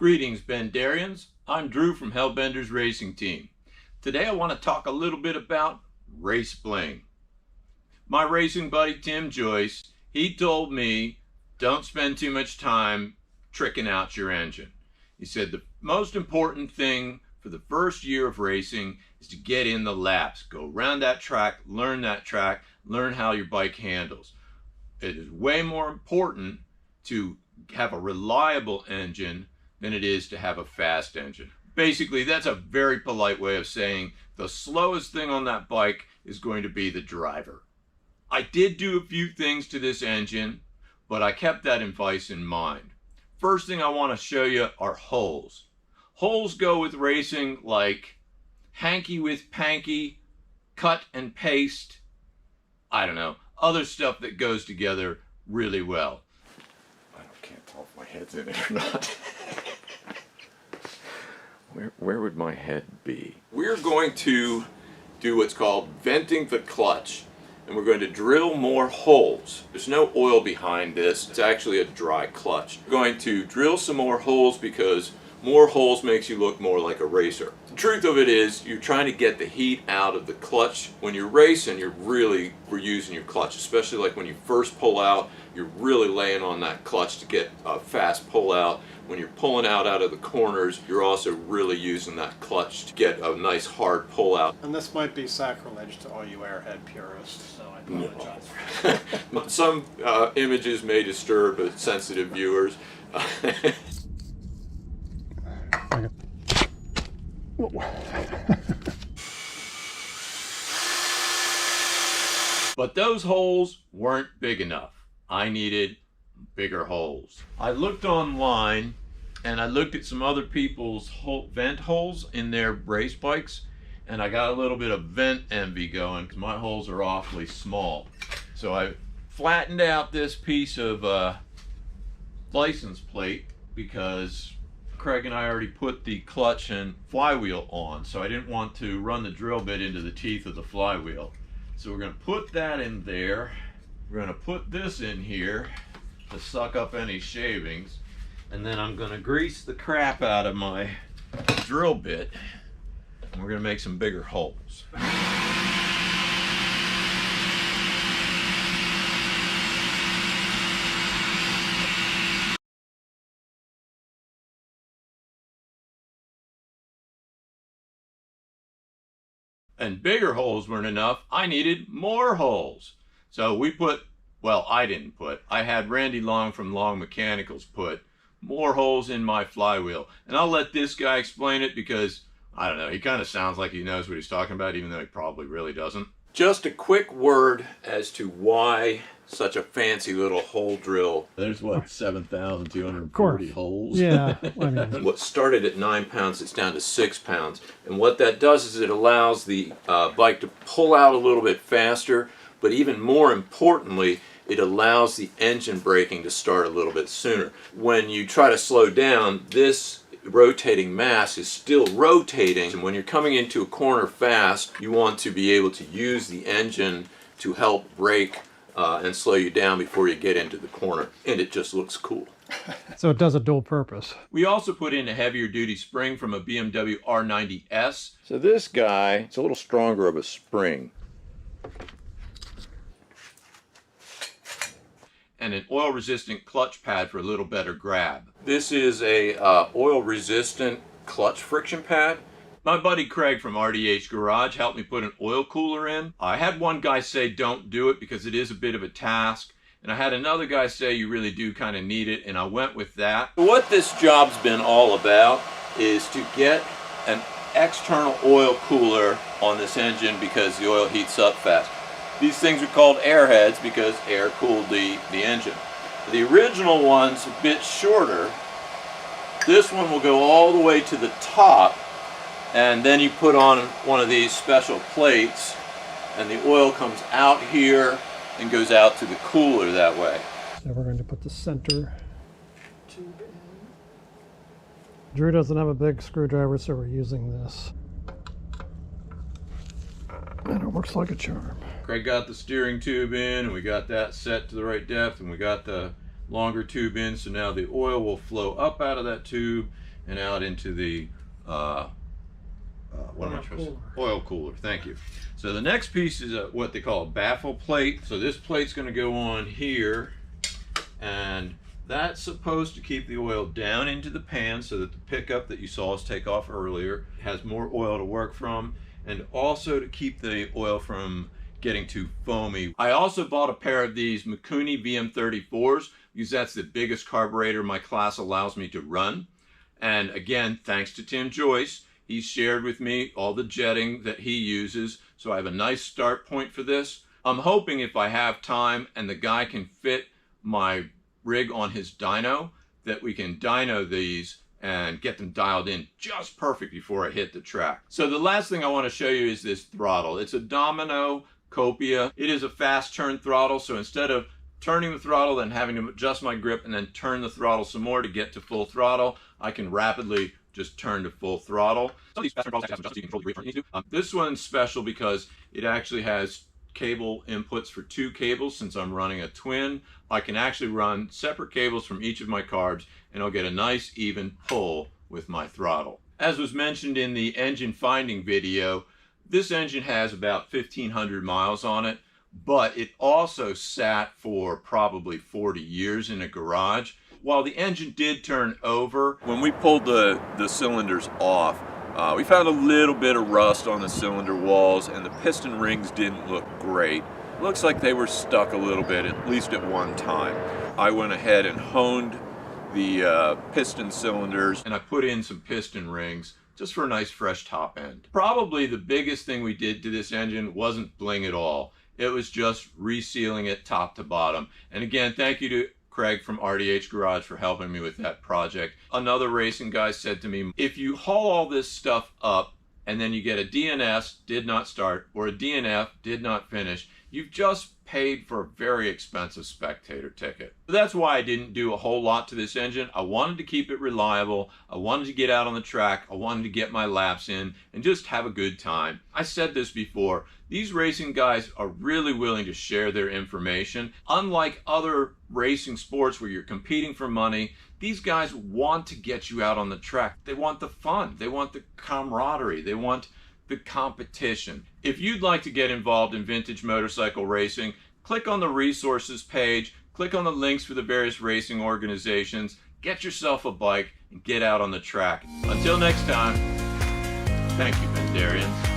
Greetings, Bendarians. I'm Drew from Hellbenders Racing Team. Today I want to talk a little bit about race bling. My racing buddy Tim Joyce, he told me don't spend too much time tricking out your engine. He said the most important thing for the first year of racing is to get in the laps. Go around that track, learn how your bike handles. It is way more important to have a reliable engine than it is to have a fast engine. Basically, that's a very polite way of saying the slowest thing on that bike is going to be the driver. I did do a few things to this engine, but I kept that advice in mind. First thing I want to show you are holes. Holes go with racing like hanky with panky, cut and paste, I don't know, other stuff that goes together really well. I can't tell if my head's in it or not. Where would my head be? We're going to do what's called venting the clutch, and we're going to drill more holes. There's no oil behind this. It's actually a dry clutch. We're going to drill some more holes because more holes makes you look more like a racer. The truth of it is you're trying to get the heat out of the clutch. When you're racing, we're using your clutch, especially like when you first pull out, you're really laying on that clutch to get a fast pull out. When you're pulling out of the corners, you're also really using that clutch to get a nice hard pull out. And this might be sacrilege to all you airhead purists, so I apologize. No. Some images may disturb sensitive viewers. But those holes weren't big enough. I needed bigger holes. I looked online and I looked at some other people's vent holes in their race bikes, and I got a little bit of vent envy going because my holes are awfully small. So I flattened out this piece of license plate because Craig and I already put the clutch and flywheel on, so I didn't want to run the drill bit into the teeth of the flywheel. So we're going to put that in there. We're going to put this in here to suck up any shavings, and then I'm going to grease the crap out of my drill bit, and we're going to make some bigger holes. And bigger holes weren't enough. I needed more holes. So we put, well, I didn't put, I had Randy Long from Long Mechanicals put more holes in my flywheel. And I'll let this guy explain it because, I don't know, he kind of sounds like he knows what he's talking about, even though he probably really doesn't. Just a quick word as to why such a fancy little hole drill. There's what, 7,240 holes? Yeah. I mean. What started at 9 pounds, it's down to 6 pounds. And what that does is it allows the bike to pull out a little bit faster, but even more importantly, it allows the engine braking to start a little bit sooner. When you try to slow down, this rotating mass is still rotating, and when you're coming into a corner fast, you want to be able to use the engine to help brake and slow you down before you get into the corner, and it just looks cool. So it does a dual purpose. We also put in a heavier duty spring from a BMW R90S. So this guy, it's a little stronger of a spring. And an oil resistant clutch pad for a little better grab. This is a oil resistant clutch friction pad. My buddy Craig from RDH Garage helped me put an oil cooler in. I had one guy say don't do it because it is a bit of a task, and I had another guy say you really do kind of need it, and I went with that. What this job's been all about is to get an external oil cooler on this engine because the oil heats up fast. These things are called airheads because air cooled the engine. The original one's a bit shorter. This one will go all the way to the top, and then you put on one of these special plates and the oil comes out here and goes out to the cooler that way. So we're going to put the center tube in. Drew doesn't have a big screwdriver, so we're using this. And it works like a charm. Craig got the steering tube in, and we got that set to the right depth, and we got the longer tube in, so now the oil will flow up out of that tube and out into the oil cooler. Thank you. So the next piece is what they call a baffle plate. So this plate's going to go on here, and that's supposed to keep the oil down into the pan so that the pickup that you saw us take off earlier has more oil to work from, and also to keep the oil from getting too foamy. I also bought a pair of these Mikuni VM34s because that's the biggest carburetor my class allows me to run. And again, thanks to Tim Joyce, he's shared with me all the jetting that he uses, so I have a nice start point for this. I'm hoping if I have time and the guy can fit my rig on his dyno, that we can dyno these and get them dialed in just perfect before I hit the track. So the last thing I want to show you is this throttle. It's a Domino Copia. It is a fast turn throttle, so instead of turning the throttle and having to adjust my grip and then turn the throttle some more to get to full throttle, I can rapidly just turn to full throttle. Some of these fast turn throttles have adjust so you can control the grip when you need to. This one's special because it actually has cable inputs for 2 cables. Since I'm running a twin, I can actually run separate cables from each of my carbs, and I'll get a nice even pull with my throttle. As was mentioned in the engine finding video, this engine has about 1,500 miles on it, but it also sat for probably 40 years in a garage. While the engine did turn over, when we pulled the cylinders off, we found a little bit of rust on the cylinder walls, and the piston rings didn't look great. Looks like they were stuck a little bit, at least at one time. I went ahead and honed the piston cylinders, and I put in some piston rings just for a nice fresh top end. Probably the biggest thing we did to this engine wasn't bling at all. It was just resealing it top to bottom. And again, thank you to Craig from RDH Garage for helping me with that project. Another racing guy said to me, if you haul all this stuff up and then you get a DNS, did not start, or a DNF, did not finish, you've just paid for a very expensive spectator ticket. That's why I didn't do a whole lot to this engine. I wanted to keep it reliable. I wanted to get out on the track. I wanted to get my laps in and just have a good time. I said this before, these racing guys are really willing to share their information. Unlike other racing sports where you're competing for money, these guys want to get you out on the track. They want the fun. They want the camaraderie. They want the competition. If you'd like to get involved in vintage motorcycle racing, click on the resources page, click on the links for the various racing organizations, get yourself a bike, and get out on the track. Until next time, thank you, Bendarians.